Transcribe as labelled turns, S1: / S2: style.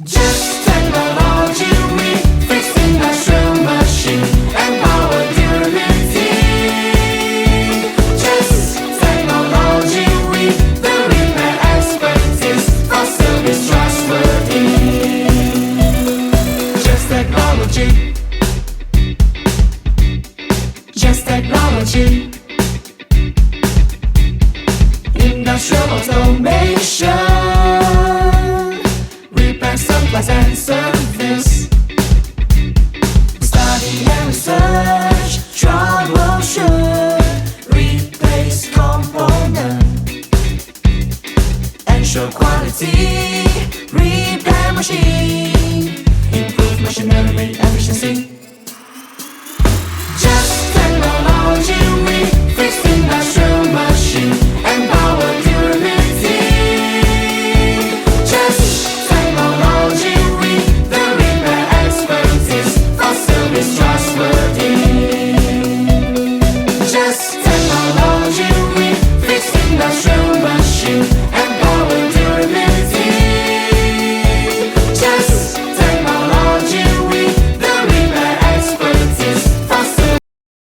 S1: Just technology, we fix industrial machine and power durability. Just technology, we the repair expertise for service trustworthy. Just technology. Just technology. Industrial automation, repair, supplies and service. Study and research, troubleshoot, replace component, ensure quality, repair machine.